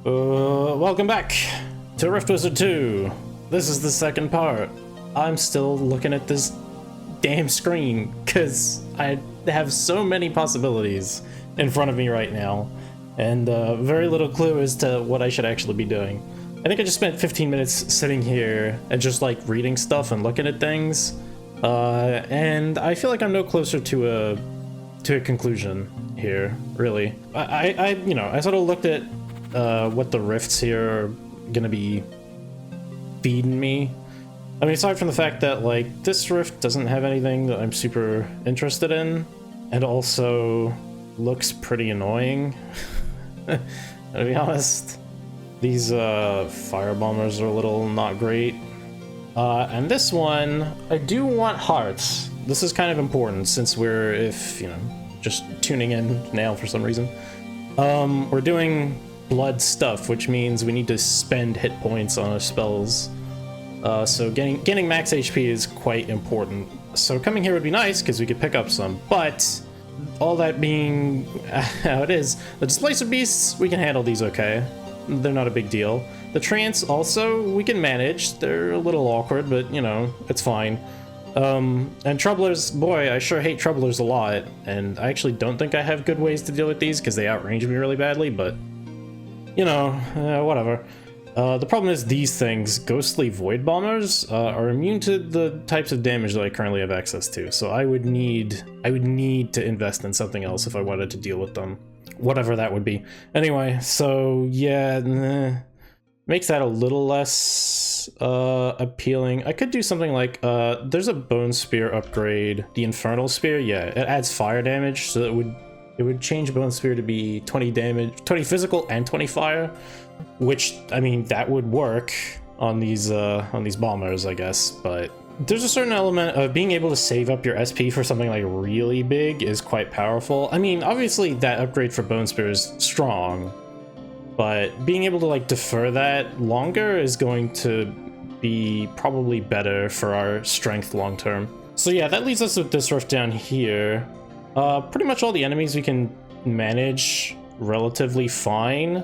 Welcome back to Rift Wizard 2. This is the second part. I'm still looking at this damn screen because I have so many possibilities in front of me right now, and very little clue as to what I should actually be doing. I think I just spent 15 minutes sitting here and just like reading stuff and looking at things, and I feel like I'm no closer to a conclusion here, really. I sort of looked at what the rifts here are gonna be feeding me. I mean, aside from the fact that like this rift doesn't have anything that I'm super interested in, and also looks pretty annoying. To be honest, these fire bombers are a little not great. And this one, I do want hearts. This is kind of important since we're, if you know, just tuning in now for some reason. We're doing blood stuff, which means we need to spend hit points on our spells. So getting max HP is quite important. So coming here would be nice because we could pick up some, but all that being how it is, the Displacer Beasts, we can handle these okay. They're not a big deal. The Trance also, we can manage. They're a little awkward, but you know, it's fine. And Troublers, boy, I sure hate Troublers a lot, and I actually don't think I have good ways to deal with these because they outrange me really badly, but you know, whatever. The problem is these things, Ghostly Void Bombers, are immune to the types of damage that I currently have access to, so I would need to invest in something else if I wanted to deal with them. Whatever that would be. Anyway, so yeah, makes that a little less appealing. I could do something like, there's a Bone Spear upgrade. The Infernal Spear, yeah, it adds fire damage, so it would change Bone Spear to be 20 damage, 20 physical and 20 fire, which, I mean, that would work on these bombers, I guess, but there's a certain element of being able to save up your SP for something like really big is quite powerful. I mean, obviously that upgrade for Bone Spear is strong, but being able to like defer that longer is going to be probably better for our strength long term. So yeah, that leaves us with this rift down here. Pretty much all the enemies we can manage relatively fine.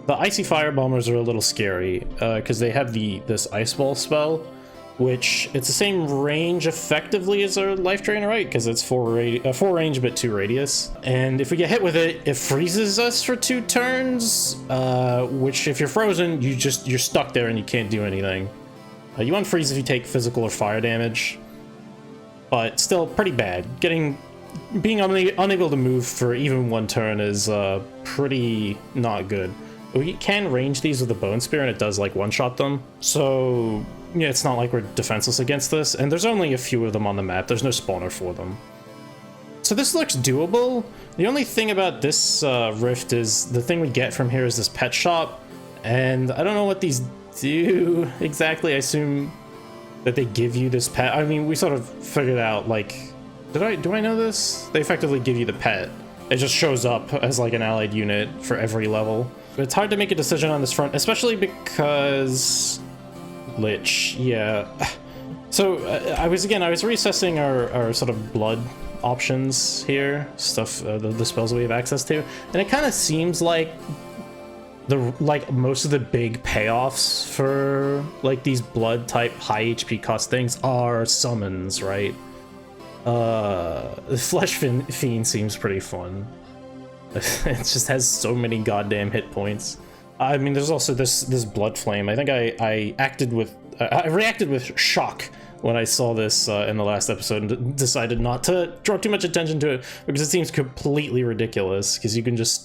The Icy Fire Bombers are a little scary because they have this Ice Ball spell, which it's the same range effectively as our Lifedrain, right? Because it's 4 range but 2 radius. And if we get hit with it, it freezes us for 2 turns, which if you're frozen, you're stuck there and you can't do anything. You unfreeze if you take physical or fire damage, but still pretty bad. Being unable to move for even 1 turn is pretty not good. We can range these with a Bone Spear and it does like one-shot them, so yeah, it's not like we're defenseless against this, and there's only a few of them on the map. There's no spawner for them. So this looks doable. The only thing about this rift is the thing we get from here is this pet shop, and I don't know what these do exactly. I assume that they give you this pet. I mean, we sort of figured out, like, do I know this? They effectively give you the pet. It just shows up as like an allied unit for every level. But it's hard to make a decision on this front, especially because Lich, yeah. So I was reassessing our sort of blood options here, stuff, the spells that we have access to, and it kind of seems like most of the big payoffs for like these blood type high HP cost things are summons, right? The Flesh Fiend seems pretty fun. It just has so many goddamn hit points. I mean, there's also this Blood Flame. I think I reacted with shock when I saw this in the last episode and decided not to draw too much attention to it because it seems completely ridiculous, because you can just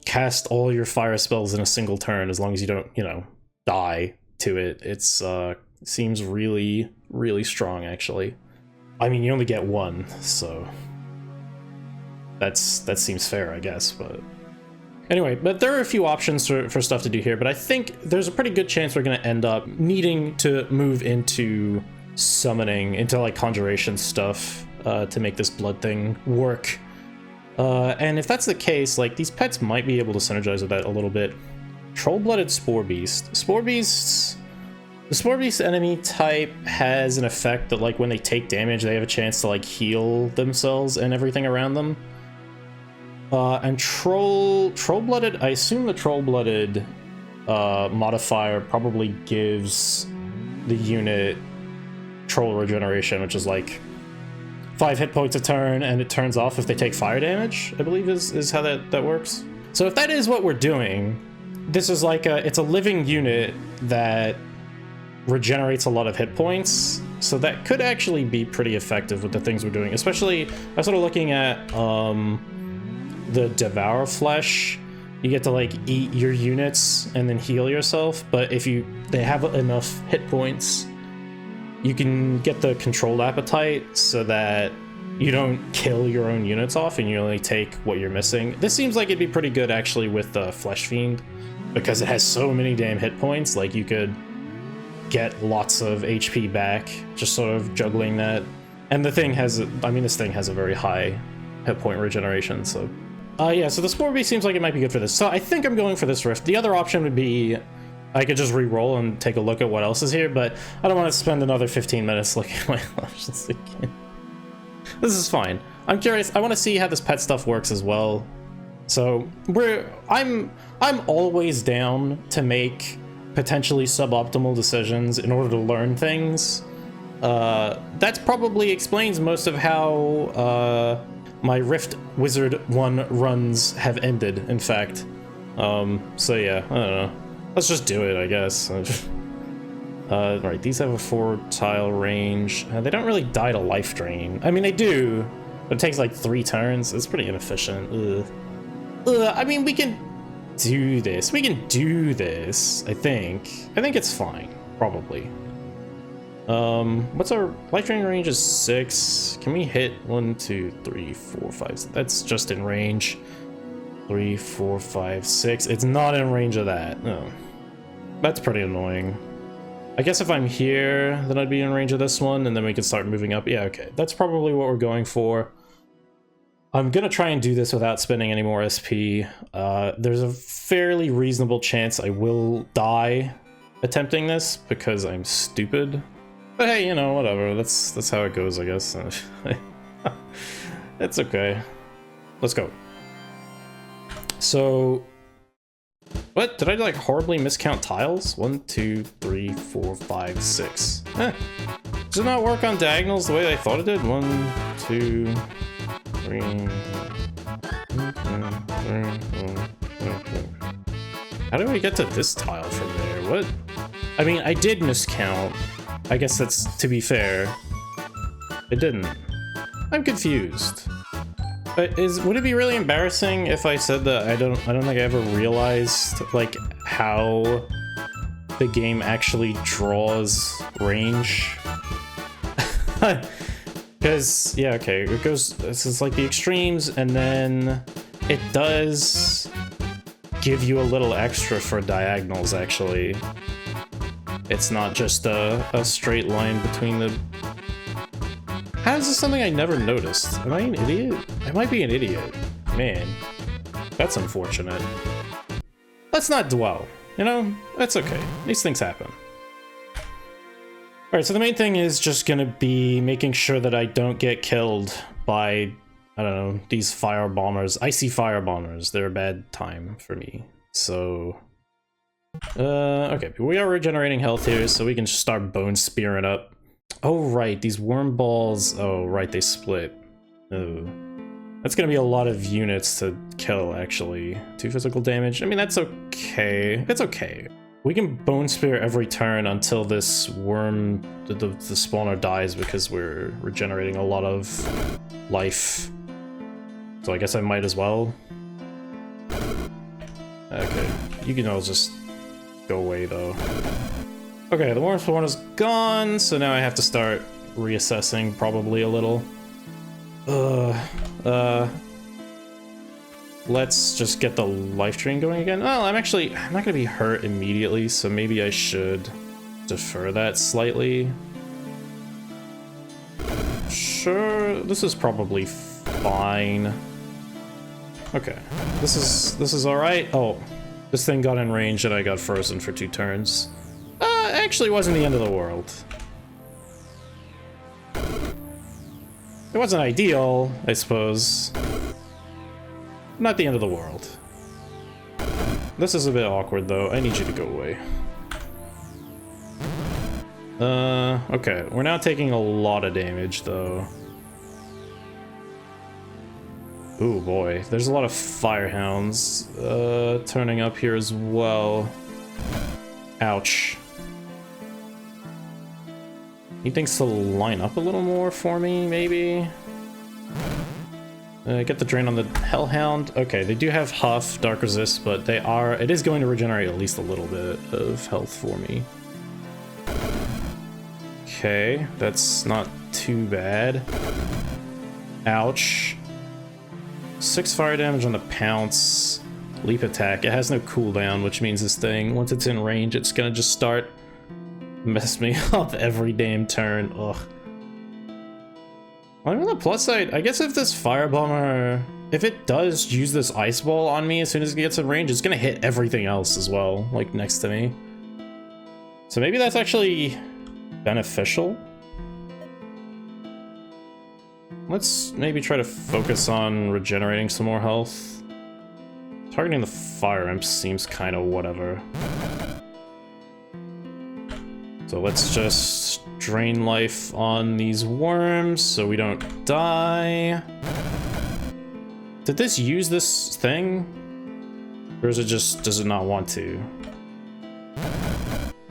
cast all your fire spells in a single turn as long as you don't, you know, die to it. It's seems really, really strong, actually. I mean, you only get 1, so that seems fair, I guess, but anyway, but there are a few options for stuff to do here, but I think there's a pretty good chance we're going to end up needing to move into summoning, into like conjuration stuff to make this blood thing work. And if that's the case, like these pets might be able to synergize with that a little bit. Troll-blooded Spore Beast. The Spore Beast enemy type has an effect that like when they take damage, they have a chance to like heal themselves and everything around them. And troll-blooded, I assume the troll-blooded modifier probably gives the unit troll regeneration, which is like 5 hit points a turn, and it turns off if they take fire damage, I believe is how that works. So if that is what we're doing, this is like it's a living unit that regenerates a lot of hit points, so that could actually be pretty effective with the things we're doing. Especially, I was sort of looking at the Devour Flesh. You get to like eat your units and then heal yourself, but if they have enough hit points, you can get the Controlled Appetite so that you don't kill your own units off and you only take what you're missing. This seems like it'd be pretty good actually with the Flesh Fiend, because it has so many damn hit points. Like, you could get lots of HP back just sort of juggling that. And the thing has, I mean, this thing has a very high hit point regeneration, so yeah, so the Spore Beast seems like it might be good for this. So I think I'm going for this Rift. The other option would be I could just re-roll and take a look at what else is here, but I don't want to spend another 15 minutes looking at my options again. This is fine. I'm curious. I want to see how this pet stuff works as well. So I'm always down to make potentially suboptimal decisions in order to learn things. That probably explains most of how my Rift Wizard 1 runs have ended, in fact. So yeah, I don't know. Let's just do it, I guess. Right, these have a 4-tile range. They don't really die to Lifedrain. I mean, they do, but it takes like 3 turns. It's pretty inefficient. I mean, we can do this. We can do this, I think. I think it's fine, probably. What's our Lifedrain range is 6. Can we hit 1, 2, 3, 4, 5? That's just in range. 3, 4, 5, 6. It's not in range of that. No. That's pretty annoying. I guess if I'm here, then I'd be in range of this one, and then we can start moving up. Yeah, okay. That's probably what we're going for. I'm gonna try and do this without spending any more SP. There's a fairly reasonable chance I will die attempting this because I'm stupid. But hey, you know, whatever. That's how it goes, I guess. It's okay. Let's go. So, what? Did I like horribly miscount tiles? 1, 2, 3, 4, 5, 6. Does it not work on diagonals the way I thought it did? 1, 2, 3. How do we get to this tile from there? What? I mean, I did miscount. I guess that's, to be fair. It didn't. I'm confused. Would it be really embarrassing if I said that I don't think I ever realized like how the game actually draws range? Because yeah, okay, it goes. This is like the extremes, and then it does give you a little extra for diagonals. Actually, it's not just a straight line between the. How is this something I never noticed? Am I an idiot? I might be an idiot. Man, that's unfortunate. Let's not dwell, you know? That's okay. These things happen. Alright, so the main thing is just gonna be making sure that I don't get killed by, I don't know, these fire bombers. Icy fire bombers. They're a bad time for me. So... okay, we are regenerating health here, so we can just start bone spearing up. Oh, right, these worm balls. Oh, right, they split. Oh. That's gonna be a lot of units to kill, actually. 2 physical damage. I mean, that's okay. It's okay. We can bone spear every turn until this worm, the spawner dies, because we're regenerating a lot of life. So I guess I might as well. Okay, you can all just go away, though. Okay, the worm spawn is gone, so now I have to start reassessing probably a little. Let's just get the Lifedrain going again. Well, I'm not gonna be hurt immediately, so maybe I should defer that slightly. Sure, this is probably fine. Okay, this is all right. Oh, this thing got in range and I got frozen for 2 turns. Actually wasn't the end of the world. It wasn't ideal, I suppose. Not the end of the world. This is a bit awkward, though. I need you to go away. Okay. We're now taking a lot of damage, though. Ooh, boy. There's a lot of firehounds turning up here as well. Ouch. Need things to line up a little more for me, maybe? Get the drain on the Hellhound. Okay, they do have Huff, Dark Resist, but it is going to regenerate at least a little bit of health for me. Okay, that's not too bad. Ouch. 6 fire damage on the Pounce. Leap attack. It has no cooldown, which means this thing, once it's in range, it's gonna just start mess me up every damn turn. Ugh. On the plus side, I guess if this Firebomber, if it does use this Ice Ball on me as soon as it gets in range, it's gonna hit everything else as well, like next to me. So maybe that's actually beneficial. Let's maybe try to focus on regenerating some more health. Targeting the Fire Imps seems kind of whatever. So let's just drain life on these worms so we don't die. Did this use this thing? Or is it just, does it not want to?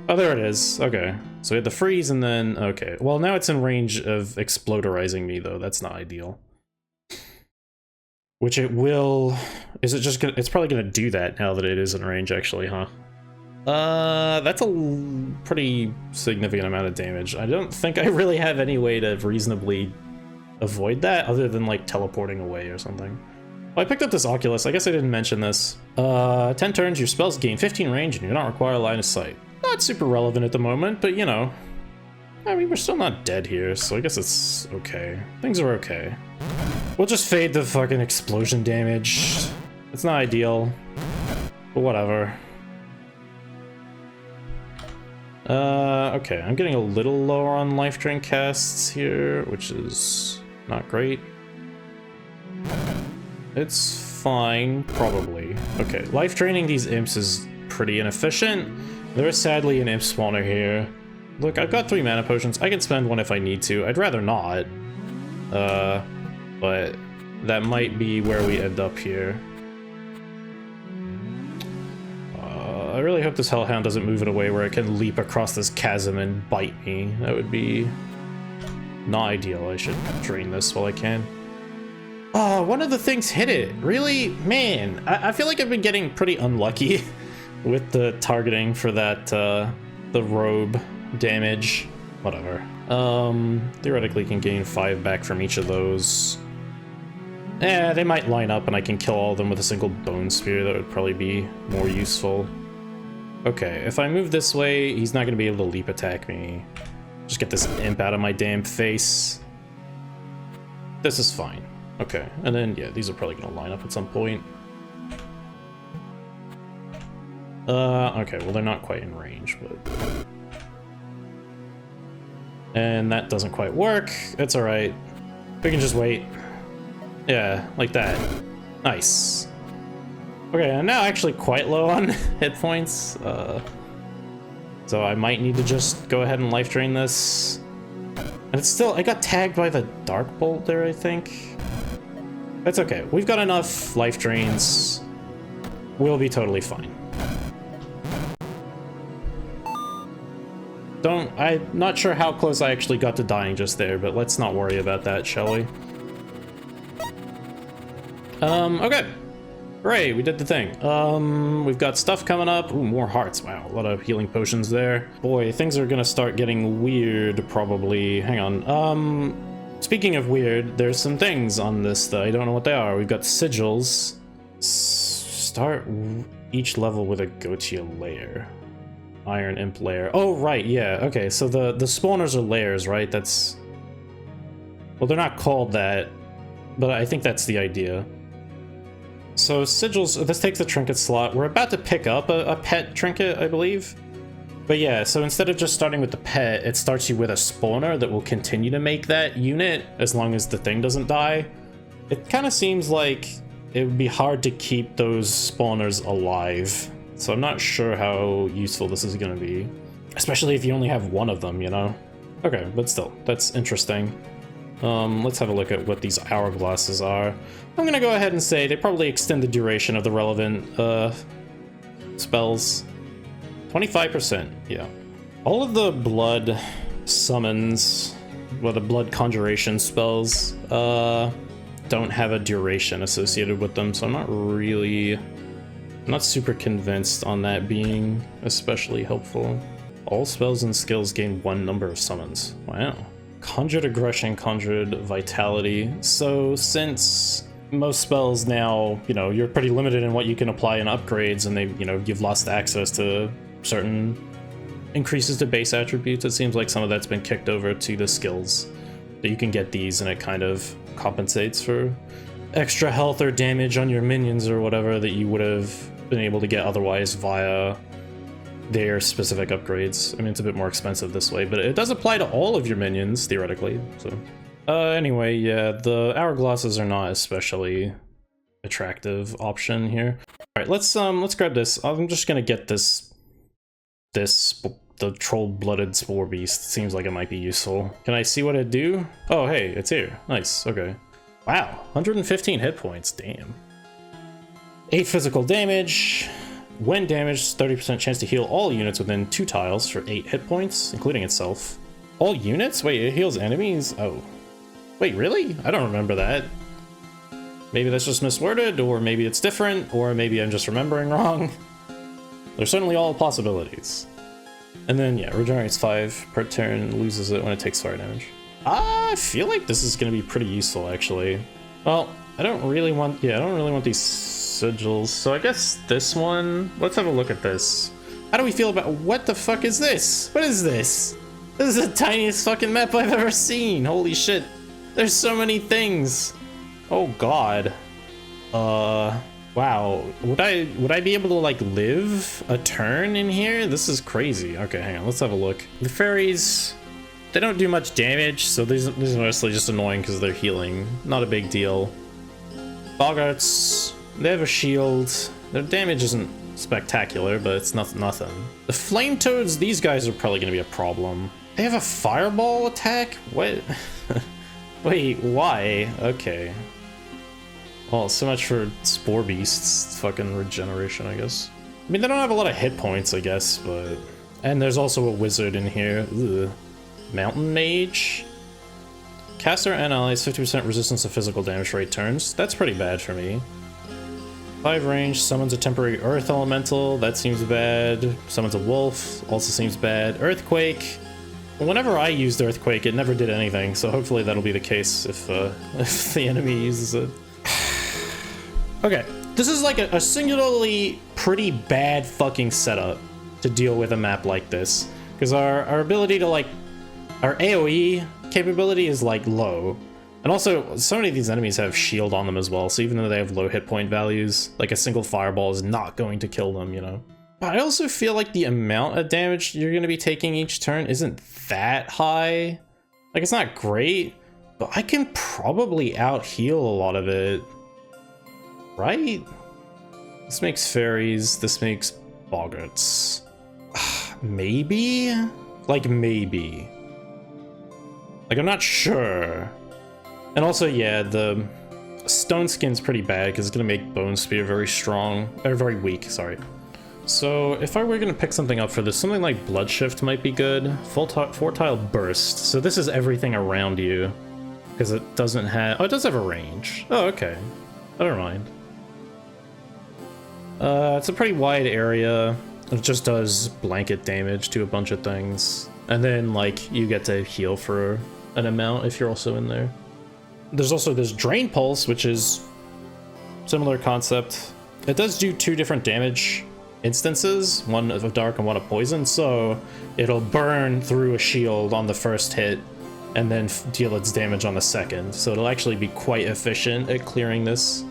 Oh, there it is. Okay. So we had the freeze and then, okay. Well, now it's in range of exploderizing me, though. That's not ideal. Which it will... Is it just gonna... It's probably gonna do that now that it is in range, actually, huh? That's a pretty significant amount of damage. I don't think I really have any way to reasonably avoid that, other than, like, teleporting away or something. Well, I picked up this Oculus. I guess I didn't mention this. 10 turns, your spells gain 15 range, and you do not require a line of sight. Not super relevant at the moment, but, you know. I mean, we're still not dead here, so I guess it's okay. Things are okay. We'll just fade the fucking explosion damage. It's not ideal, but whatever. Okay, I'm getting a little lower on Lifedrain casts here, which is not great. It's fine, probably. Okay, life draining these imps is pretty inefficient. There is sadly an imp spawner here. Look, I've got 3 mana potions. I can spend one if I need to. I'd rather not. But that might be where we end up here. I really hope this Hellhound doesn't move in a way where it can leap across this chasm and bite me. That would be not ideal. I should drain this while I can. Oh, one of the things hit it. Really? Man, I feel like I've been getting pretty unlucky with the targeting for that, the robe damage. Whatever. Theoretically can gain 5 back from each of those. Eh, they might line up and I can kill all of them with a single bone spear. That would probably be more useful. Okay, if I move this way, he's not going to be able to leap attack me. Just get this imp out of my damn face. This is fine. Okay, and then, yeah, these are probably going to line up at some point. Okay, well, they're not quite in range, but... And that doesn't quite work. It's alright. We can just wait. Yeah, like that. Nice. Okay, I'm now actually quite low on hit points. So I might need to just go ahead and life drain this. And it's still, I got tagged by the Dark Bolt there, I think. That's okay. We've got enough life drains. We'll be totally fine. I'm not sure how close I actually got to dying just there, but let's not worry about that, shall we? Okay. Hooray, we did the thing. We've got stuff coming up. Ooh, more hearts. Wow, a lot of healing potions there. Boy, things are gonna start getting weird, probably. Hang on. Speaking of weird, there's some things on this that I don't know what they are. We've got sigils. Start each level with a Gotia layer. Iron Imp layer. Oh, right, yeah. Okay, so the spawners are layers, right? That's... Well, they're not called that, but I think that's the idea. So sigils, this takes the trinket slot. We're about to pick up a pet trinket, I believe. But yeah, so instead of just starting with the pet, it starts you with a spawner that will continue to make that unit as long as the thing doesn't die. It kind of seems like it would be hard to keep those spawners alive. So I'm not sure how useful this is going to be. Especially if you only have one of them, you know? Okay, but still, that's interesting. Let's have a look at what these hourglasses are. I'm gonna go ahead and say they probably extend the duration of the relevant spells. 25%, yeah. All of the blood summons, well, the blood conjuration spells, don't have a duration associated with them, so I'm not super convinced on that being especially helpful. All spells and skills gain one number of summons. Wow. Conjured Aggression, Conjured Vitality. So since most spells now, you know, you're pretty limited in what you can apply in upgrades, and they, you know, you've lost access to certain increases to base attributes, it seems like some of that's been kicked over to the skills. That you can get these and it kind of compensates for extra health or damage on your minions or whatever that you would have been able to get otherwise via their specific upgrades. I mean, it's a bit more expensive this way, but it does apply to all of your minions, theoretically, so. Anyway, yeah, the hourglasses are not especially attractive option here. Alright, let's grab this. I'm just gonna get the troll-blooded spore beast. Seems like it might be useful. Can I see what it do? Oh, hey, it's here. Nice, okay. Wow, 115 hit points, damn. 8 physical damage. When damaged, 30% chance to heal all units within 2 tiles for 8 hit points, including itself. All units? Wait, it heals enemies? Oh. Wait, really? I don't remember that. Maybe that's just misworded, or maybe it's different, or maybe I'm just remembering wrong. There's certainly all possibilities. And then, yeah, regenerates 5 per turn, loses it when it takes fire damage. I feel like this is going to be pretty useful, actually. Well, I don't really want these sigils, so I guess this one, let's have a look at this. How do we feel about, what the fuck is this? What is this? This is the tiniest fucking map I've ever seen. Holy shit. There's so many things. Oh god. Wow. Would I be able to like live a turn in here? This is crazy. Okay, hang on, let's have a look. The fairies, they don't do much damage, so these are mostly just annoying because they're healing. Not a big deal. Boggarts, they have a shield. Their damage isn't spectacular, but it's nothing. The flame toads, these guys are probably going to be a problem. They have a fireball attack? What? Wait, why? Okay. Well, so much for spore beasts. Fucking regeneration, I guess. I mean, they don't have a lot of hit points, I guess, but... And there's also a wizard in here. Ugh. Mountain mage? Caster and allies 50% resistance to physical damage for 8 turns. That's pretty bad for me. 5 range, summons a temporary earth elemental. That seems bad. Summons a wolf. Also seems bad. Earthquake. Whenever I used Earthquake, it never did anything, so hopefully that'll be the case if the enemy uses it. Okay, this is like a singularly pretty bad fucking setup to deal with a map like this. Because our ability to like... Our AoE capability is like low. And also, so many of these enemies have shield on them as well, so even though they have low hit point values, like a single fireball is not going to kill them, you know? But I also feel like the amount of damage you're going to be taking each turn isn't that high. Like, it's not great, but I can probably out-heal a lot of it. Right? This makes fairies, this makes boggarts. Maybe? Like, maybe. Like, I'm not sure. And also, yeah, the stone skin's pretty bad because it's going to make Bone Spear very strong, or very weak, sorry. So if I were going to pick something up for this, something like Blood Shift might be good. 4-tile Burst. So this is everything around you. Because it doesn't have... Oh, it does have a range. Oh, okay. Never mind. It's a pretty wide area. It just does blanket damage to a bunch of things. And then, like, you get to heal for an amount if you're also in there. There's also this Drain Pulse, which is similar concept. It does do 2 different damage instances, one of dark and one of poison, so it'll burn through a shield on the first hit and then deal its damage on the second. So it'll actually be quite efficient at clearing this.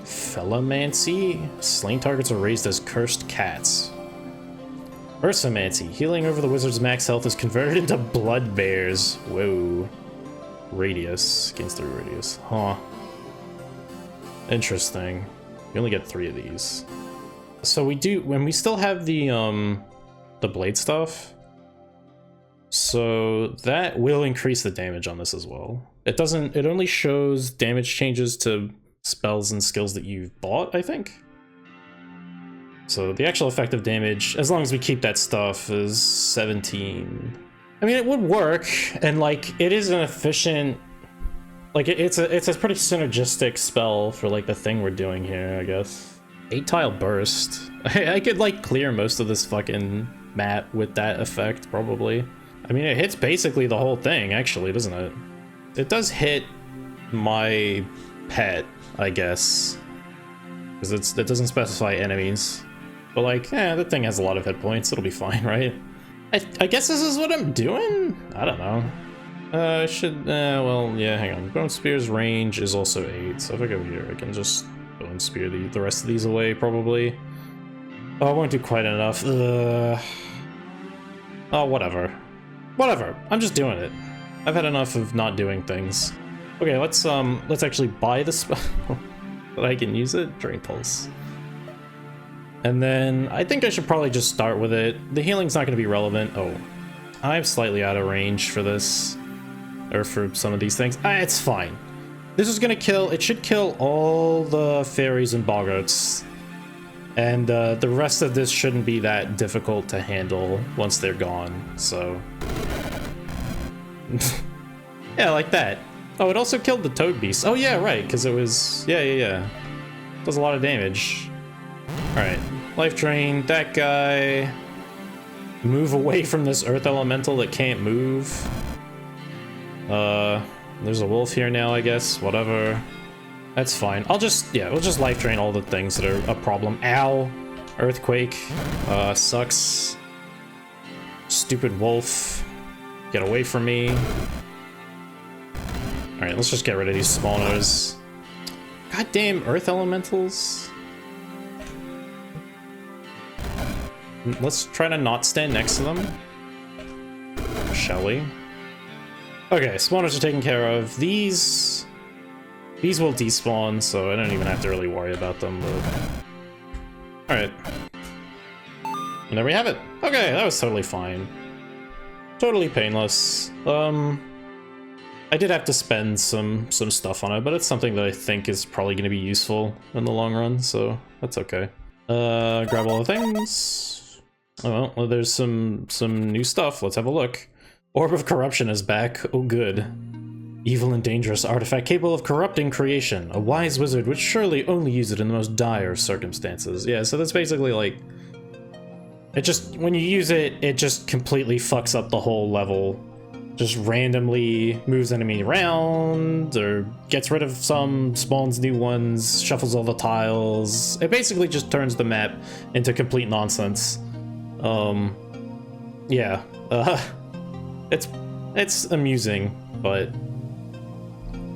Fellomancy? Slain targets are raised as cursed cats. Ursamancy. Healing over the wizard's max health is converted into blood bears. Whoa. Radius. Gains 3 radius. Huh. Interesting. We only get 3 of these. So we do, when we still have the blade stuff, so that will increase the damage on this as well. It doesn't, it only shows damage changes to spells and skills that you've bought, I think. So the actual effective damage, as long as we keep that stuff, is 17. I mean, it would work, and like, it is an efficient, like, it's a pretty synergistic spell for like the thing we're doing here, I guess. 8-tile burst. I could like clear most of this fucking map with that effect, probably. I mean, it hits basically the whole thing, actually, doesn't it? It does hit my pet, I guess, because it doesn't specify enemies. But like, that thing has a lot of hit points. It'll be fine, right? I guess this is what I'm doing? I don't know. I should, well, yeah, hang on. Bone Spear's range is also 8, so if I go here, I can just Bone Spear the rest of these away, probably. Oh, I won't do quite enough. Oh, whatever. Whatever. I'm just doing it. I've had enough of not doing things. Okay, let's actually buy the spell that I can use it. Drain Pulse. And then I think I should probably just start with it. The healing's not going to be relevant. Oh, I'm slightly out of range for this, or for some of these things. It's fine. This is going to kill, it should kill all the fairies and boggarts. And the rest of this shouldn't be that difficult to handle once they're gone, so. Yeah, like that. Oh, it also killed the toad beast. Oh yeah, right, because it was, yeah. Does a lot of damage. Alright, life drain, that guy. Move away from this earth elemental that can't move. There's a wolf here now, I guess, whatever. That's fine. We'll just life drain all the things that are a problem. Ow! Earthquake. Sucks. Stupid wolf. Get away from me. Alright, let's just get rid of these spawners. Goddamn earth elementals. Let's try to not stand next to them. Shall we? Okay, spawners are taken care of. These will despawn, so I don't even have to really worry about them, but... Alright. And there we have it. Okay, that was totally fine. Totally painless. I did have to spend some stuff on it, but it's something that I think is probably going to be useful in the long run, so that's okay. Grab all the things. Oh, well, there's some new stuff. Let's have a look. Orb of Corruption is back. Oh, good. Evil and dangerous artifact capable of corrupting creation. A wise wizard would surely only use it in the most dire circumstances. Yeah, so that's basically like... It just, when you use it, it just completely fucks up the whole level. Just randomly moves enemy around, or gets rid of some, spawns new ones, shuffles all the tiles. It basically just turns the map into complete nonsense. Yeah. It's amusing, but...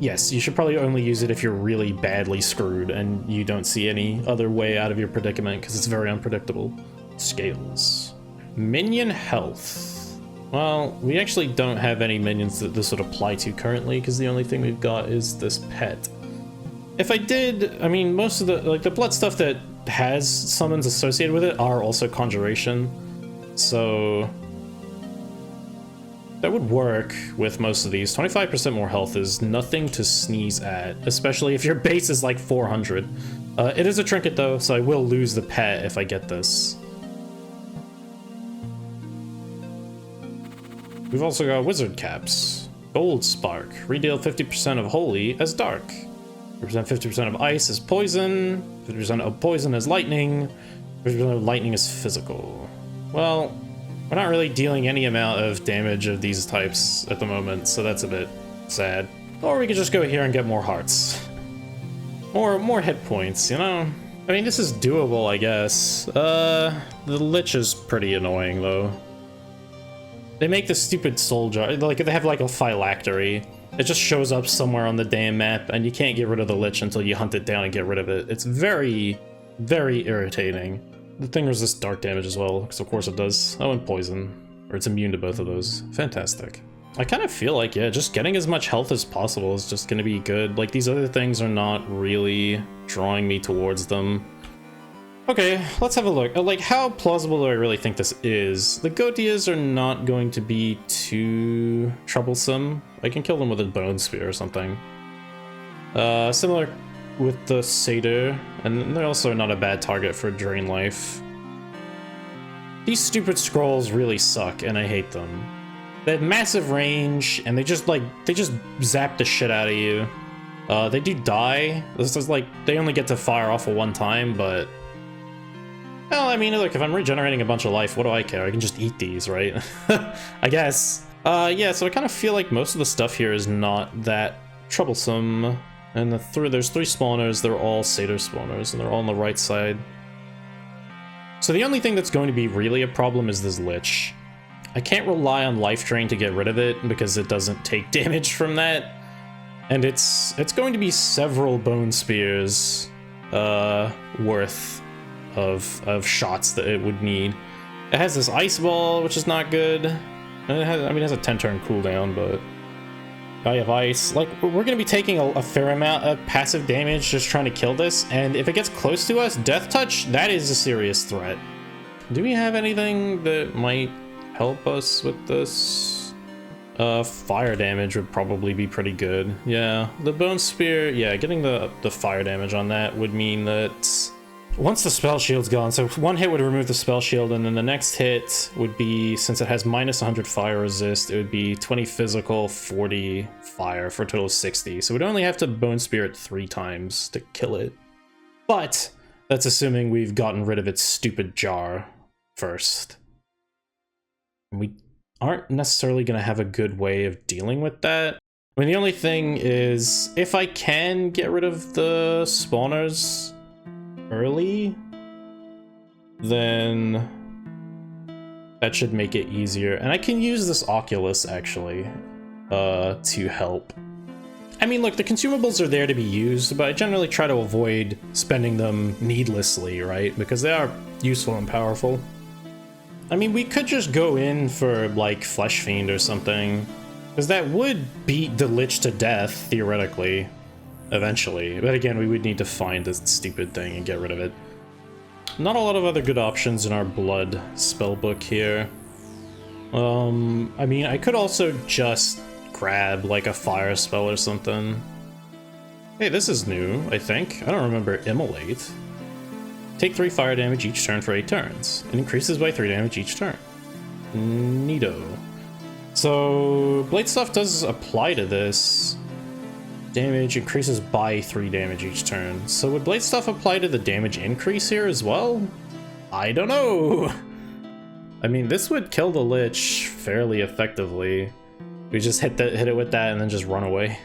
Yes, you should probably only use it if you're really badly screwed and you don't see any other way out of your predicament, because it's very unpredictable. Scales. Minion health. Well, we actually don't have any minions that this would apply to currently, because the only thing we've got is this pet. If I did, I mean, most of the blood stuff that has summons associated with it are also conjuration, so... That would work with most of these. 25% more health is nothing to sneeze at, especially if your base is like 400. It is a trinket though, so I will lose the pet if I get this. We've also got wizard caps. Gold spark. Redeal 50% of holy as dark. Represent 50% of ice as poison. 50% of poison as lightning. 50% of lightning as physical. Well, we're not really dealing any amount of damage of these types at the moment, so that's a bit sad. Or we could just go here and get more hearts. More hit points, you know? I mean, this is doable, I guess. The Lich is pretty annoying, though. They make this stupid soul jar, like, they have like a phylactery. It just shows up somewhere on the damn map, and you can't get rid of the Lich until you hunt it down and get rid of it. It's very, very irritating. The thing resists dark damage as well, because of course it does. Oh, and poison. Or it's immune to both of those. Fantastic. I kind of feel like, yeah, just getting as much health as possible is just going to be good. Like, these other things are not really drawing me towards them. Okay, let's have a look. Like, how plausible do I really think this is? The Gotias are not going to be too troublesome. I can kill them with a bone spear or something. Similar with the Satyr, and they're also not a bad target for Drain Life. These stupid scrolls really suck, and I hate them. They have massive range, and they just zap the shit out of you. They do die. This is like, they only get to fire off at one time, but... Well, I mean, look, if I'm regenerating a bunch of life, what do I care? I can just eat these, right? I guess. Yeah, so I kind of feel like most of the stuff here is not that troublesome. And there's 3 spawners, they're all Satyr spawners, and they're all on the right side. So the only thing that's going to be really a problem is this Lich. I can't rely on Lifedrain to get rid of it, because it doesn't take damage from that. And it's going to be several Bone Spears worth of shots that it would need. It has this Ice Ball, which is not good. And it has a 10-turn cooldown, but... I have Ice. Like, we're going to be taking a fair amount of passive damage just trying to kill this, and if it gets close to us, Death Touch, that is a serious threat. Do we have anything that might help us with this? Fire damage would probably be pretty good. Yeah, the Bone Spear, yeah, getting the fire damage on that would mean that once the spell shield's gone, so one hit would remove the spell shield, and then the next hit would be, since it has minus 100 fire resist, it would be 20 physical, 40 fire for a total of 60. So we'd only have to Bone Spear it 3 times to kill it. But that's assuming we've gotten rid of its stupid jar first. And we aren't necessarily going to have a good way of dealing with that. I mean, the only thing is, if I can get rid of the spawners early, then that should make it easier. And I can use this Oculus, actually, to help. I mean, look, the consumables are there to be used, but I generally try to avoid spending them needlessly, right? Because they are useful and powerful. I mean, we could just go in for, like, Flesh Fiend or something, because that would beat the Lich to death, theoretically. Eventually, but again, we would need to find this stupid thing and get rid of it. Not a lot of other good options in our blood spellbook here. I mean, I could also just grab like a fire spell or something. Hey, this is new, I think. I don't remember Immolate. Take 3 fire damage each turn for 8 turns. It increases by 3 damage each turn. Neato. So, Blade Stuff does apply to this. Damage increases by 3 damage each turn. So would Blade Stuff apply to the damage increase here as well? I don't know. I mean, this would kill the Lich fairly effectively. We just hit it with that and then just run away.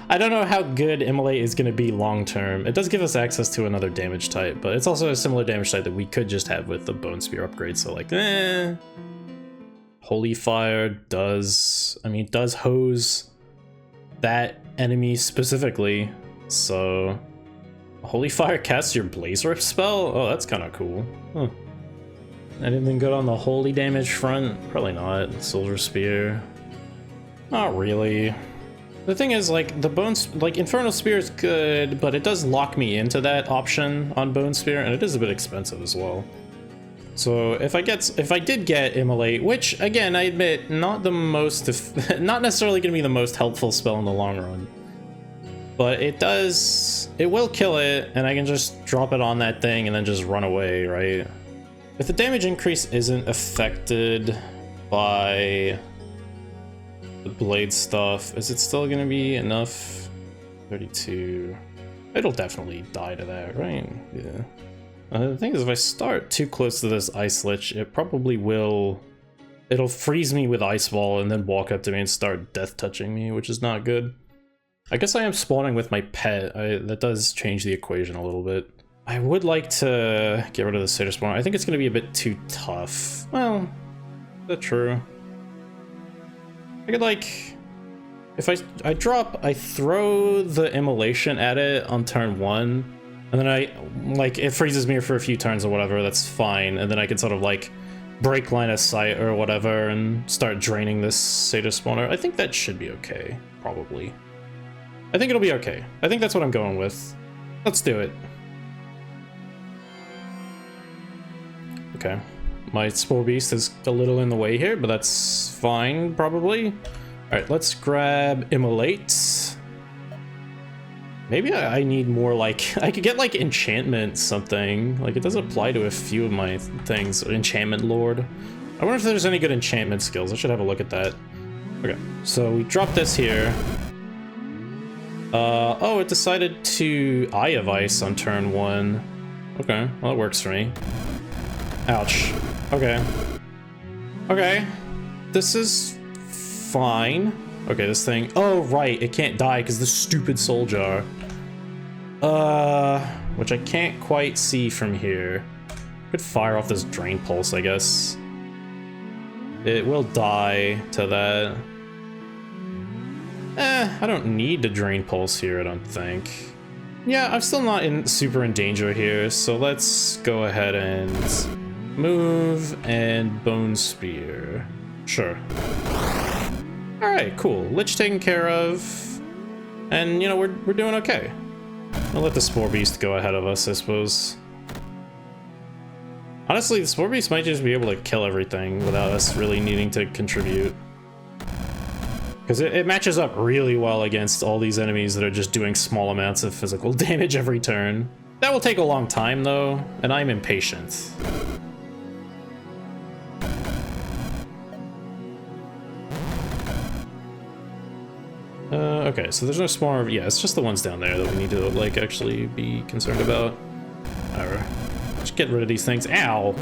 I don't know how good Immolate is going to be long term. It does give us access to another damage type, but it's also a similar damage type that we could just have with the Bone Spear upgrade. So like, Holy Fire does hose that enemy specifically, so Holy Fire casts your Blaze Rip spell? Oh, that's kind of cool. Huh. Anything good on the holy damage front? Probably not. Silver Spear. Not really. The thing is, like, Infernal Spear is good, but it does lock me into that option on Bone Spear, and it is a bit expensive as well. So if I did get Immolate, which again I admit not not necessarily going to be the most helpful spell in the long run, but it will kill it, and I can just drop it on that thing and then just run away, right? If the damage increase isn't affected by the blade stuff, is it still going to be enough? 32. It'll definitely die to that, right? Yeah. The thing is, if I start too close to this Ice Lich, it probably will... It'll freeze me with Ice Ball and then walk up to me and start death touching me, which is not good. I guess I am spawning with my pet. That does change the equation a little bit. I would like to get rid of the Satyr Spawner. I think it's going to be a bit too tough. Well, that's true. I could, like... If I throw the Immolation at it on turn 1, and then it freezes me for a few turns or whatever, that's fine. And then I can sort of like break line of sight or whatever and start draining this Satyr spawner, I think that should be okay, probably. I think it'll be okay. I think that's what I'm going with. Let's do it. Okay. My Spore Beast is a little in the way here, but that's fine, probably. Alright, let's grab Immolate. Maybe I need more, like, I could get, like, Enchantment something. Like, it does apply to a few of my things. Enchantment Lord. I wonder if there's any good enchantment skills. I should have a look at that. Okay, so we drop this here. Oh, it decided to Eye of Ice on turn 1. Okay, well, that works for me. Ouch. Okay. Okay. This is fine. Okay, this thing... Oh, right, it can't die because the stupid Soul Jar. Which I can't quite see from here. Could fire off this Drain Pulse, I guess. It will die to that. I don't need to Drain Pulse here, I don't think. Yeah, I'm still not super in danger here, so let's go ahead and move and Bone Spear. Sure. Alright, cool. Lich taken care of. And, you know, we're doing okay. I'll let the Spore Beast go ahead of us, I suppose. Honestly, the Spore Beast might just be able to kill everything without us really needing to contribute. Because it matches up really well against all these enemies that are just doing small amounts of physical damage every turn. That will take a long time, though, and I'm impatient. Okay, so there's no spawner. Yeah, it's just the ones down there that we need to, like, actually be concerned about. Alright. Just get rid of these things. Ow!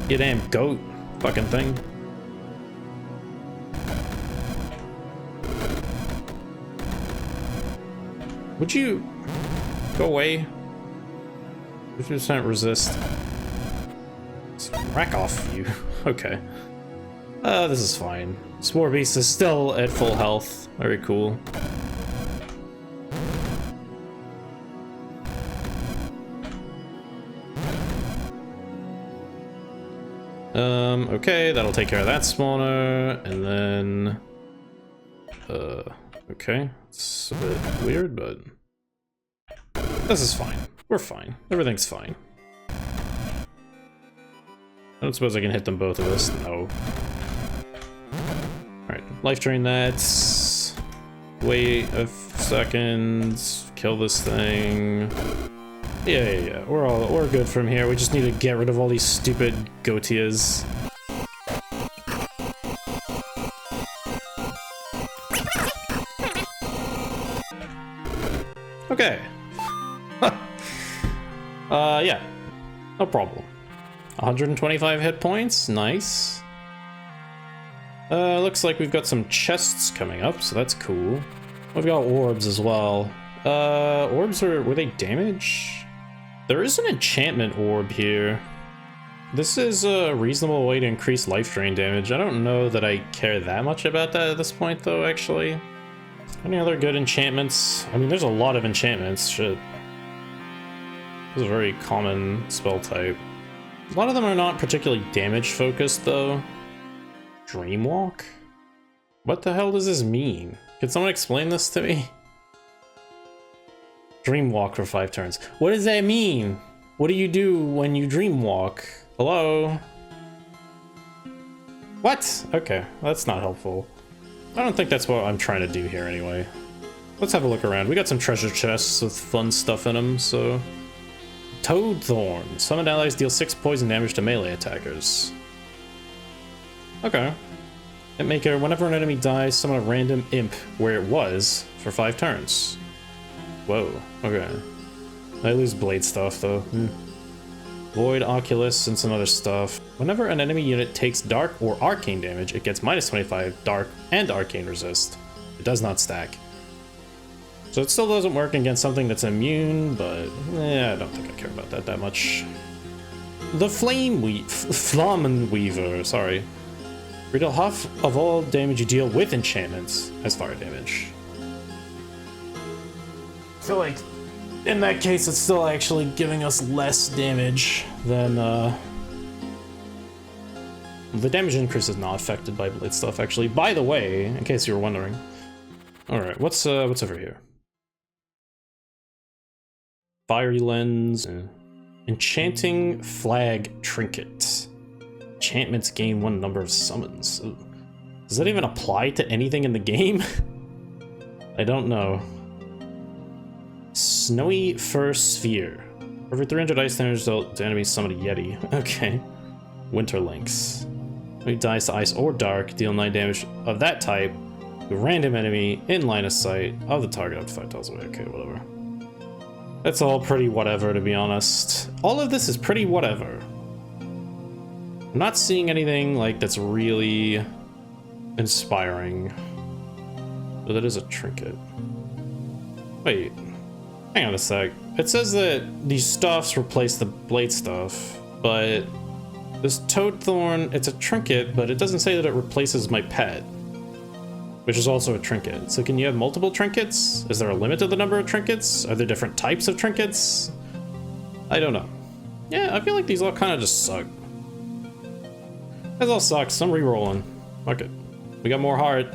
You damn goat fucking thing. Would you go away? 50% resist. Rack off you. Okay. This is fine. Spore Beast is still at full health. Very cool. Okay, that'll take care of that spawner, and then... okay. It's a bit weird, but... this is fine. We're fine. Everything's fine. I don't suppose I can hit them both of us. No. Alright, Lifedrain that. Wait a second. Kill this thing. Yeah. We're good from here. We just need to get rid of all these stupid Gotias. Okay. Yeah. No problem. 125 hit points. Nice. Looks like we've got some chests coming up, so that's cool. We've got orbs as well. Orbs were they damage? There is an enchantment orb here. This is a reasonable way to increase life drain damage. I don't know that I care that much about that at this point, though, actually. Any other good enchantments? I mean, there's a lot of enchantments. Shit. This is a very common spell type. A lot of them are not particularly damage focused, though. Dreamwalk? What the hell does this mean? Can someone explain this to me? Dreamwalk for 5 turns. What does that mean? What do you do when you dreamwalk? Hello? What? Okay, that's not helpful. I don't think that's what I'm trying to do here anyway. Let's have a look around. We got some treasure chests with fun stuff in them, so... Toad Thorn. Summoned allies deal 6 poison damage to melee attackers. Okay. Hitmaker, whenever an enemy dies, summon a random imp where it was for 5 turns. Whoa, okay. I lose blade stuff, though. Void, Oculus, and some other stuff. Whenever an enemy unit takes dark or arcane damage, it gets minus 25 dark and arcane resist. It does not stack. So it still doesn't work against something that's immune, but I don't think I care about that much. The Flamen Weaver, sorry. Redeal half of all damage you deal with enchantments as fire damage. So like, in that case, it's still actually giving us less damage than The damage increase is not affected by blade stuff, actually. By the way, in case you were wondering. Alright, what's over here? Fiery lens. Enchanting flag trinket. Enchantments gain 1 number of summons. Ooh. Does that even apply to anything in the game? I don't know. Snowy Fur Sphere. Every 300 ice damage, the enemies summon a Yeti. Okay. Winter Lynx. When he dies to ice or dark, deal 9 damage of that type to a random enemy in line of sight of the target up to 5 tiles away. Okay, whatever. That's all pretty whatever, to be honest. All of this is pretty whatever. I'm not seeing anything like that's really inspiring. But that is a trinket. Wait. Hang on a sec. It says that these stuffs replace the blade stuff, but this toad thorn, it's a trinket, but it doesn't say that it replaces my pet, which is also a trinket. So can you have multiple trinkets? Is there a limit to the number of trinkets? Are there different types of trinkets? I don't know. Yeah, I feel like these all kind of just suck. This all sucks. I'm re-rolling. Fuck it. We got more heart.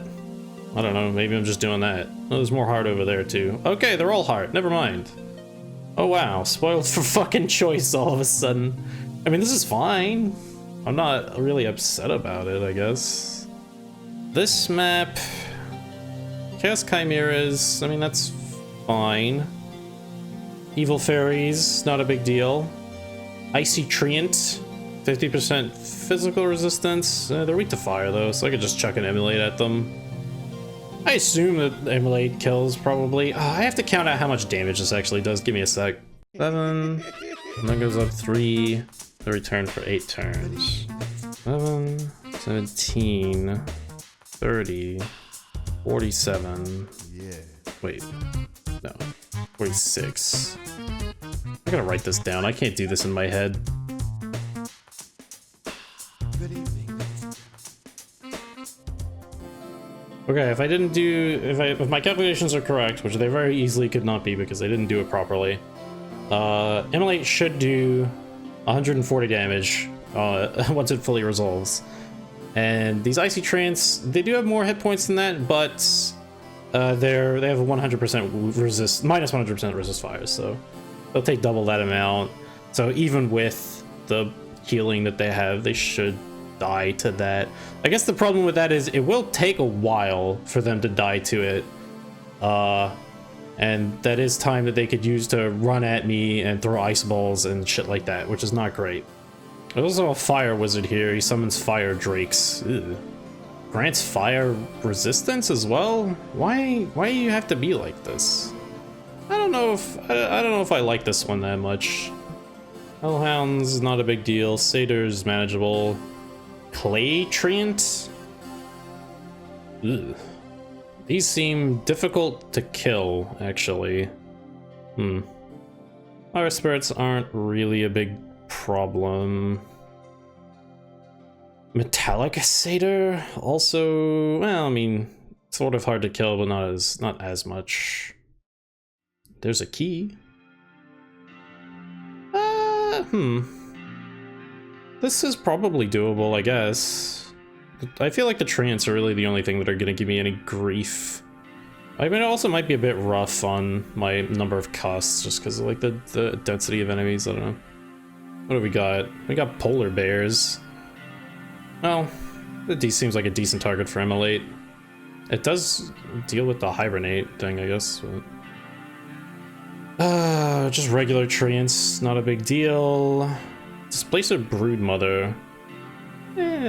I don't know, maybe I'm just doing that. Oh, there's more heart over there too. Okay, they're all heart, never mind. Oh wow, spoiled for fucking choice all of a sudden. I mean, this is fine. I'm not really upset about it, I guess. This map... Chaos Chimeras, I mean, that's fine. Evil Fairies, not a big deal. Icy Treant, 50% physical resistance. They're weak to fire though, so I could just chuck an Emulate at them. I assume that Emulate kills, probably. Oh, I have to count out how much damage this actually does. Give me a sec. 7. And then goes up 3. The return for 8 turns. 11, 17, 30, 47. Yeah. Wait. No. 46. I gotta write this down. I can't do this in my head. Good evening. Okay, if I didn't do, if my calculations are correct, which they very easily could not be because I didn't do it properly, Immolate should do 140 damage once it fully resolves. And these Icy Trance, they do have more hit points than that, but they have a 100% resist, minus 100% resist fire, so they'll take double that amount. So even with the healing that they have, they should die to that. I guess the problem with that is it will take a while for them to die to it. And that is time that they could use to run at me and throw ice balls and shit like that, which is not great. There's also a fire wizard here. He summons fire drakes. Ew. Grants fire resistance as well? Why do you have to be like this? I don't know if I like this one that much. Hellhound's not a big deal. Satyr's manageable. Clay Treant? Ugh. These seem difficult to kill, actually. Fire spirits aren't really a big problem. Metallic Satyr? Also, well, I mean, sort of hard to kill, but not as much. There's a key. This is probably doable, I guess. I feel like the Treants are really the only thing that are gonna give me any grief. I mean, it also might be a bit rough on my number of costs, just because of like the density of enemies, I don't know. What do we got? We got polar bears. Well, it seems like a decent target for Immolate. It does deal with the hibernate thing, I guess. But... just regular Treants, not a big deal. Displacer Broodmother.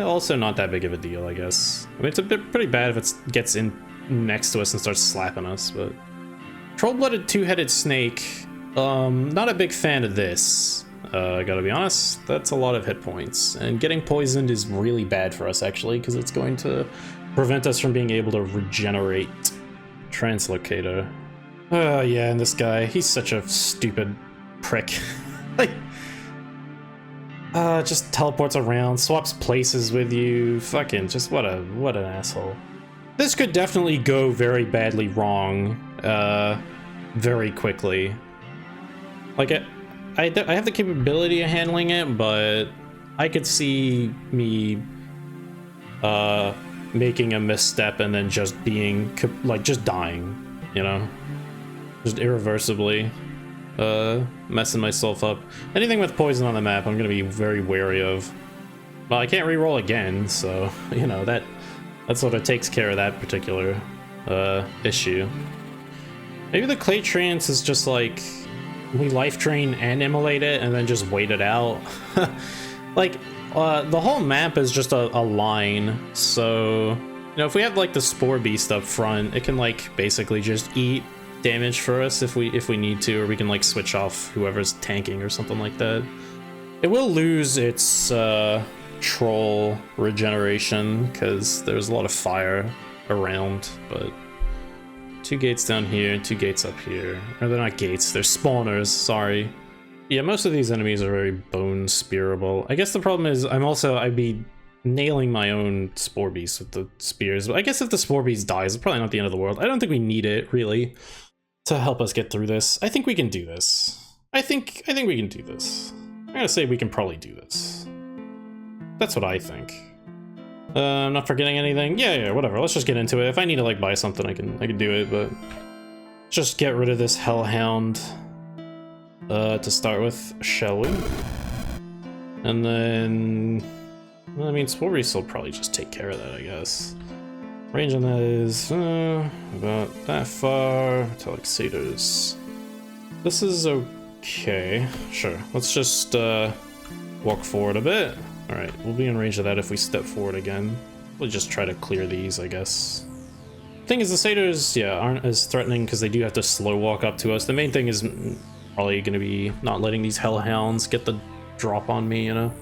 Also not that big of a deal, I guess. I mean, it's a bit pretty bad if it gets in next to us and starts slapping us, but... Troll-blooded two-headed snake. Not a big fan of this. I gotta be honest, that's a lot of hit points. And getting poisoned is really bad for us, actually, because it's going to prevent us from being able to regenerate. Translocator. Yeah, and this guy, he's such a stupid prick. Like... just teleports around, swaps places with you. Fucking, just what an asshole. This could definitely go very badly wrong, very quickly. Like, I have the capability of handling it, but I could see me making a misstep and then just being, like, just dying, you know? Just irreversibly messing myself up. Anything with poison on the map, I'm gonna be very wary of. Well, I can't re-roll again, so, you know, that sort of takes care of that particular issue. Maybe the clay trance is just like, we life drain and immolate it and then just wait it out. Like, the whole map is just a line, so, you know, if we have like the Spore Beast up front, it can like basically just eat damage for us if we need to, or we can like switch off whoever's tanking or something like that. It will lose its troll regeneration because there's a lot of fire around, but 2 gates down here, 2 gates up here. Or they're not gates, they're spawners, sorry. Yeah, most of these enemies are very bone spearable. I guess the problem is I'd be nailing my own Spore Beast with the spears. But I guess if the Spore Beast dies, it's probably not the end of the world. I don't think we need it, really, to help us get through this. I think we can do this. I think we can do this. I'm gonna say we can probably do this. That's what I think. I'm not forgetting anything. Yeah, whatever. Let's just get into it. If I need to like buy something, I can do it. But just get rid of this Hellhound to start with, shall we? And then, well, I mean, Spore Beast will probably just take care of that, I guess. Range on that is about that far. Metallic Satyrs. This is okay. Sure. Let's just walk forward a bit. Alright, we'll be in range of that if we step forward again. We'll just try to clear these, I guess. Thing is, the Satyrs, yeah, aren't as threatening because they do have to slow walk up to us. The main thing is probably going to be not letting these Hellhounds get the drop on me, you know?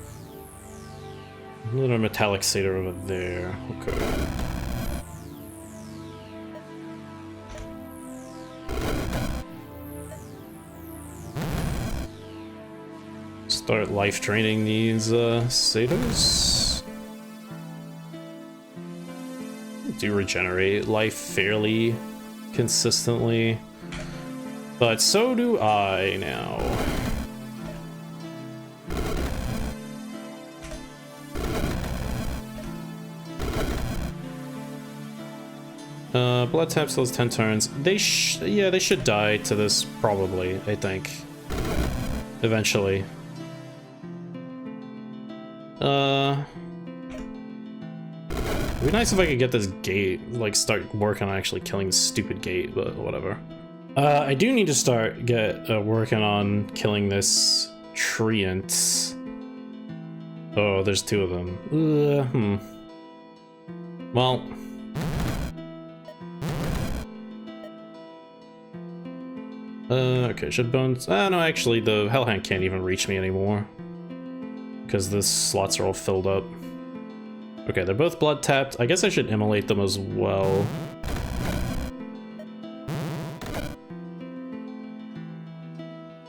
Another Metallic Satyr over there. Okay. Start life draining these satyrs. Do regenerate life fairly consistently, but so do I now. Blood tap still has 10 turns. They should die to this probably, I think. Eventually. It'd be nice if I could get this gate, like start working on actually killing this stupid gate, but whatever. I do need to start working on killing this treant. Oh, there's 2 of them. Well. Okay, should bones... no, actually, the Hellhound can't even reach me anymore. Because the slots are all filled up. Okay, they're both blood tapped. I guess I should immolate them as well.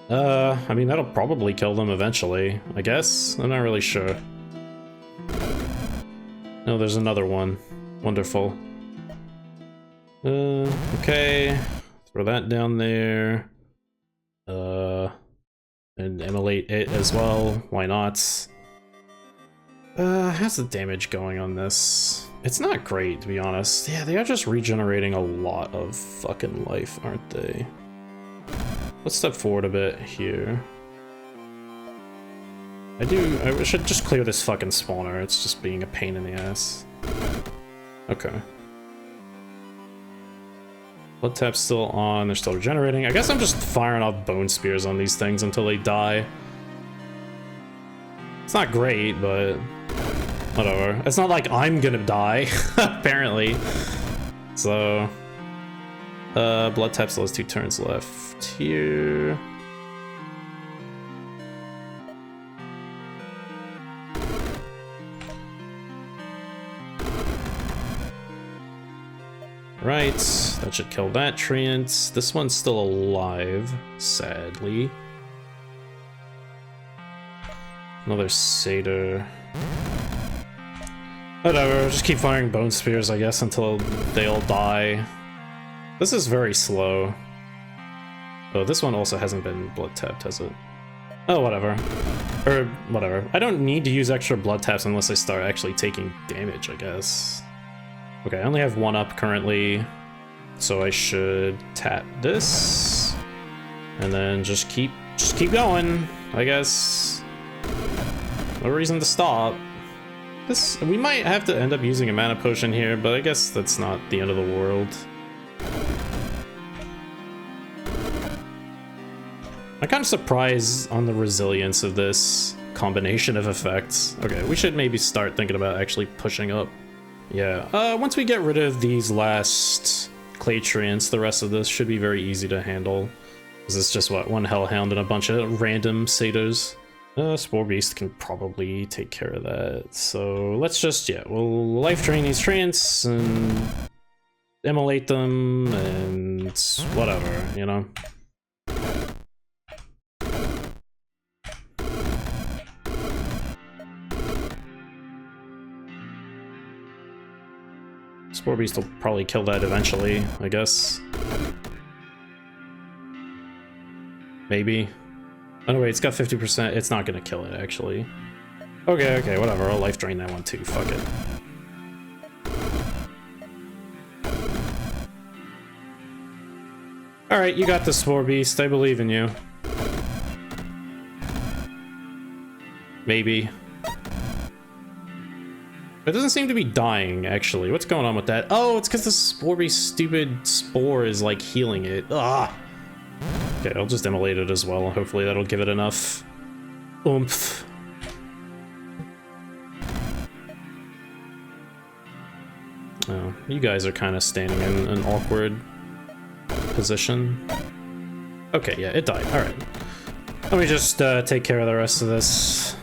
I mean, that'll probably kill them eventually, I guess? I'm not really sure. Oh, there's another one. Wonderful. Okay. Throw that down there. And immolate it as well. Why not? How's the damage going on this? It's not great, to be honest. Yeah, they are just regenerating a lot of fucking life, aren't they? Let's step forward a bit here. I should just clear this fucking spawner. It's just being a pain in the ass. Okay. Blood tap's still on, they're still regenerating. I guess I'm just firing off bone spears on these things until they die. It's not great, but whatever. It's not like I'm gonna die, apparently. So, blood tap still has 2 turns left here. Right, that should kill that treant. This one's still alive, sadly. Another satyr. Whatever, just keep firing bone spears, I guess, until they all die. This is very slow. Oh, this one also hasn't been blood tapped, has it? Oh, whatever. Or whatever. I don't need to use extra blood taps unless I start actually taking damage, I guess. Okay, I only have one up currently, so I should tap this, and then just keep going, I guess. No reason to stop. We might have to end up using a mana potion here, but I guess that's not the end of the world. I'm kind of surprised on the resilience of this combination of effects. Okay, we should maybe start thinking about actually pushing up. Yeah, once we get rid of these last clay treants, the rest of this should be very easy to handle. Because it's just, what, one Hellhound and a bunch of random satyrs. Spore Beast can probably take care of that. So let's just, yeah, we'll life drain these treants and immolate them and whatever, you know? Spore Beast will probably kill that eventually, I guess. Maybe. Oh no, wait, it's got 50%. It's not gonna kill it, actually. Okay, whatever. I'll life drain that one too. Fuck it. Alright, you got the Spore Beast. I believe in you. Maybe. It doesn't seem to be dying, actually. What's going on with that? Oh, it's because the Spore Beast's stupid spore is, like, healing it. Ah. Okay, I'll just immolate it as well. Hopefully that'll give it enough oomph. Oh, you guys are kind of standing in an awkward position. Okay, yeah, it died. Alright. Let me just take care of the rest of this.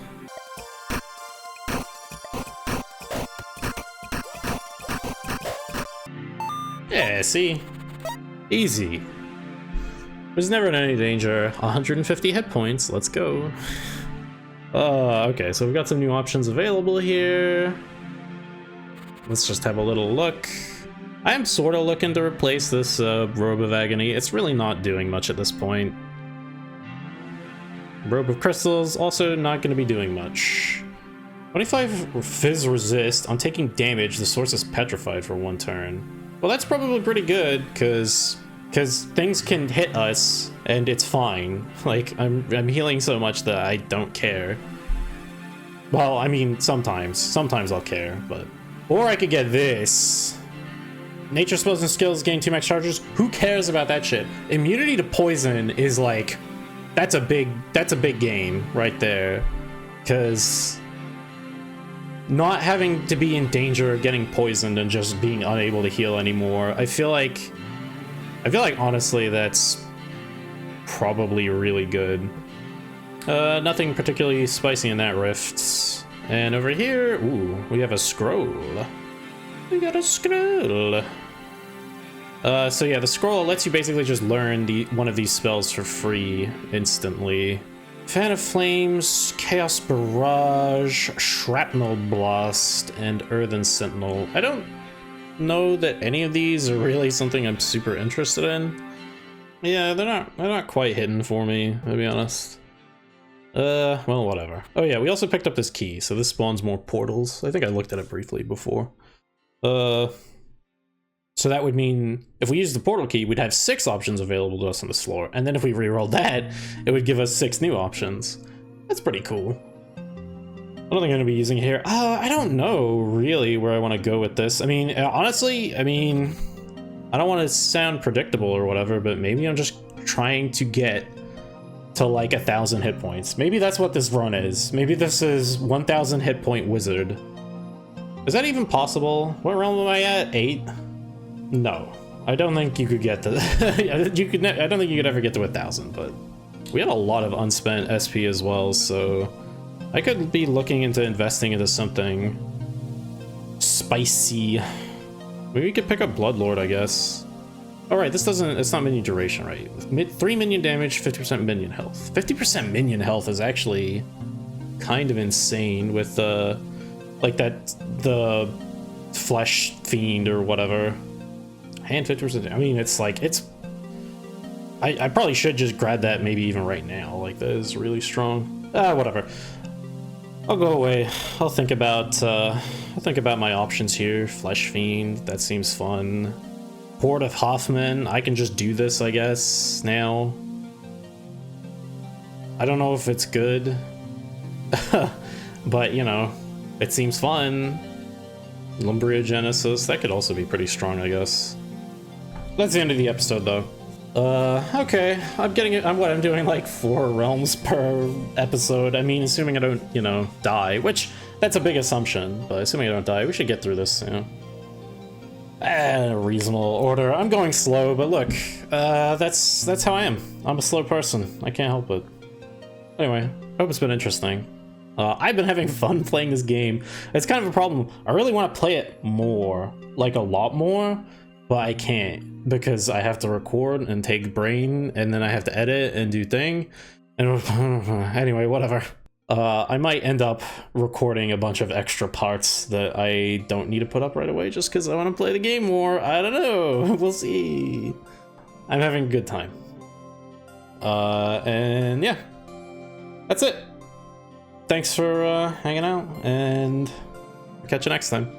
Yeah, see? Easy. There's never in any danger. 150 hit points. Let's go. Okay, so we've got some new options available here. Let's just have a little look. I am sort of looking to replace this Robe of Agony. It's really not doing much at this point. Robe of Crystals, also not going to be doing much. 25 Fizz Resist. On taking damage, the source is petrified for 1 turn. Well, that's probably pretty good, because things can hit us, and it's fine. Like, I'm healing so much that I don't care. Well, I mean, sometimes I'll care, but... Or I could get this. Nature spells and skills gain 2 max charges. Who cares about that shit? Immunity to poison is like... That's a big gain right there. Because... not having to be in danger of getting poisoned and just being unable to heal anymore, I feel like honestly that's probably really good. Nothing particularly spicy in that rift. And over here, ooh, we have a scroll. We got a scroll. So yeah, the scroll lets you basically just learn one of these spells for free instantly. Fan of Flames, Chaos Barrage, Shrapnel Blast, and Earthen Sentinel. I don't know that any of these are really something I'm super interested in. Yeah, they're not quite hidden for me, to be honest. Well, whatever. Oh yeah, we also picked up this key, so this spawns more portals. I think I looked at it briefly before. So that would mean if we use the portal key, we'd have 6 options available to us on this floor. And then if we rerolled that, it would give us 6 new options. That's pretty cool. What am I going to be using here? I don't know really where I want to go with this. I mean, honestly, I don't want to sound predictable or whatever, but maybe I'm just trying to get to like 1,000 hit points. Maybe that's what this run is. Maybe this is 1,000 hit point wizard. Is that even possible? What realm am I at? 8? No, I don't think you could get to I don't think you could ever get to 1,000, but we had a lot of unspent SP as well, so I could be looking into investing into something spicy. Maybe we could pick up Bloodlord, I guess. Alright, it's not minion duration, right? 3 minion damage, 50% minion health. 50% minion health is actually kind of insane with the Flesh Fiend or whatever. And 50%, I mean, it's like, I probably should just grab that maybe even right now. Like, that is really strong. Whatever. I'll go away. I'll think about my options here. Flesh Fiend, that seems fun. Horde of Hoffman, I can just do this, I guess, now. I don't know if it's good. But, you know, it seems fun. Lumbria Genesis, that could also be pretty strong, I guess. That's the end of the episode, though. Okay, I'm doing like 4 realms per episode. I mean, assuming I don't, you know, die, which, that's a big assumption, but assuming I don't die, we should get through this, you know. Reasonable order. I'm going slow, but look, that's how I am. I'm a slow person. I can't help it. Anyway, hope it's been interesting. I've been having fun playing this game. It's kind of a problem. I really want to play it more, like a lot more, but I can't because I have to record and take brain, and then I have to edit and do thing. And anyway, whatever. I might end up recording a bunch of extra parts that I don't need to put up right away just because I want to play the game more. I don't know. We'll see. I'm having a good time. And yeah, that's it. Thanks for hanging out, and catch you next time.